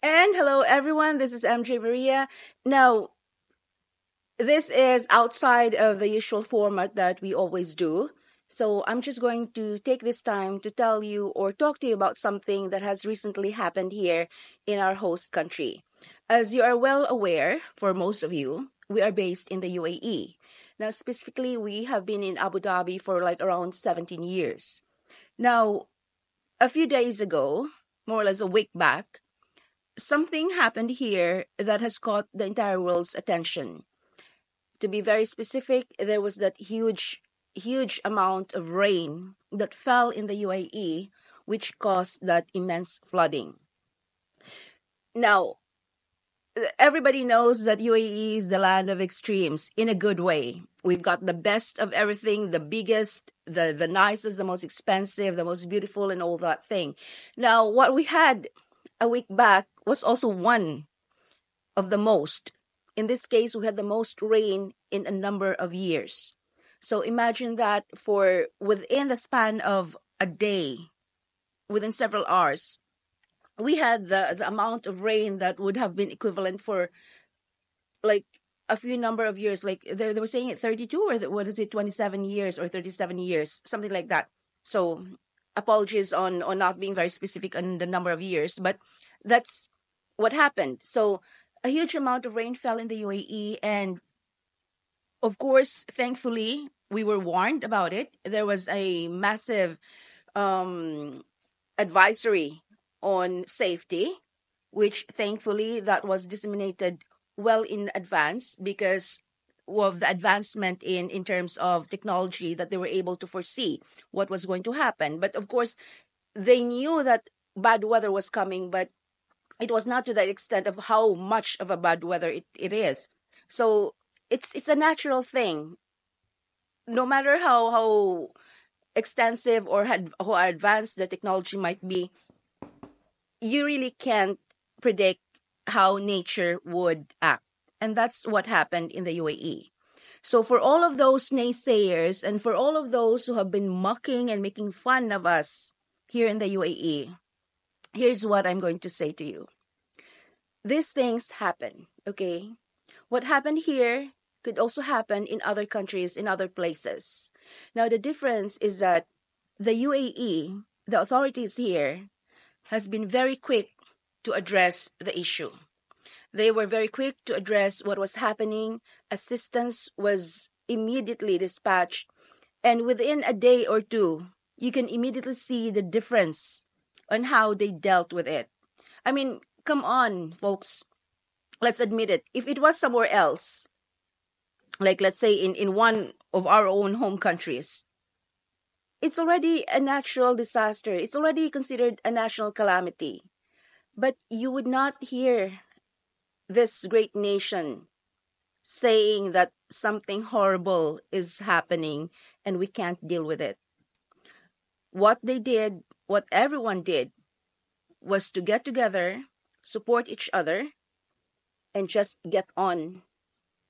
And hello, everyone. This is MJ Maria. Now, this is outside of the usual format that we always do. So, I'm just going to take this time to tell you or talk to you about something that has recently happened here in our host country. As you are well aware, for most of you, we are based in the UAE. Now, specifically, we have been in Abu Dhabi for like around 17 years. Now, a few days ago, more or less a week back, something happened here that has caught the entire world's attention. To be very specific, there was that huge amount of rain that fell in the UAE, which caused that immense flooding. Now, everybody knows that UAE is the land of extremes in a good way. We've got the best of everything, the biggest, the nicest, the most expensive, the most beautiful, and all that thing. Now, what we had a week back was also one of the most. In this case, we had the most rain in a number of years. So imagine that for within the span of a day, within several hours, we had the amount of rain that would have been equivalent for like a few number of years. Like they were saying it 32 or what is it, 27 years or 37 years, something like that. So apologies on not being very specific on the number of years, but that's what happened. So a huge amount of rain fell in the UAE, and of course, thankfully, we were warned about it. There was a massive um, advisory on safety, which thankfully that was disseminated well in advance because of the advancement in terms of technology that they were able to foresee what was going to happen. But of course, they knew that bad weather was coming, but it was not to that extent of how much of a bad weather it is. So it's a natural thing. No matter how extensive or how advanced the technology might be, you really can't predict how nature would act. And that's what happened in the UAE. So for all of those naysayers and for all of those who have been mocking and making fun of us here in the UAE, here's what I'm going to say to you. These things happen, okay? What happened here could also happen in other countries, in other places. Now, the difference is that the UAE, the authorities here, has been very quick to address the issue. They were very quick to address what was happening. Assistance was immediately dispatched. And within a day or two, you can immediately see the difference on how they dealt with it. I mean, come on, folks. Let's admit it. If it was somewhere else, like let's say in one of our own home countries, it's already a natural disaster. It's already considered a national calamity. But you would not hear this great nation saying that something horrible is happening and we can't deal with it. What they did, what everyone did, was to get together, support each other, and just get on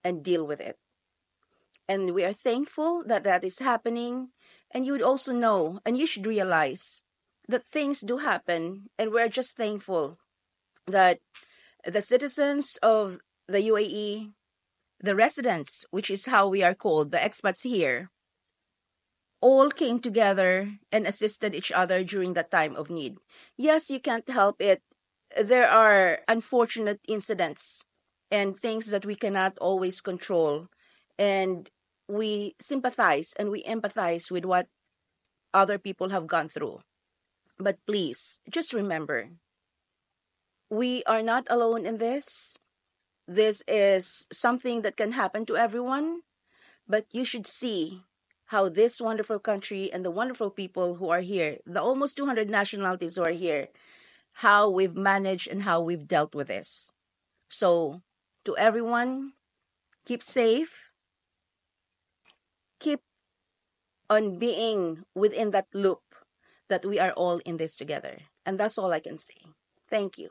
and deal with it. And we are thankful that that is happening. And you would also know, and you should realize that things do happen, and we're just thankful that the citizens of the UAE, the residents, which is how we are called, the expats here, all came together and assisted each other during that time of need. Yes, you can't help it. There are unfortunate incidents and things that we cannot always control. And we sympathize and we empathize with what other people have gone through. But please, just remember, we are not alone in this. This is something that can happen to everyone, but you should see how this wonderful country and the wonderful people who are here, the almost 200 nationalities who are here, how we've managed and how we've dealt with this. So, to everyone, keep safe, keep on being within that loop that we are all in this together. And that's all I can say. Thank you.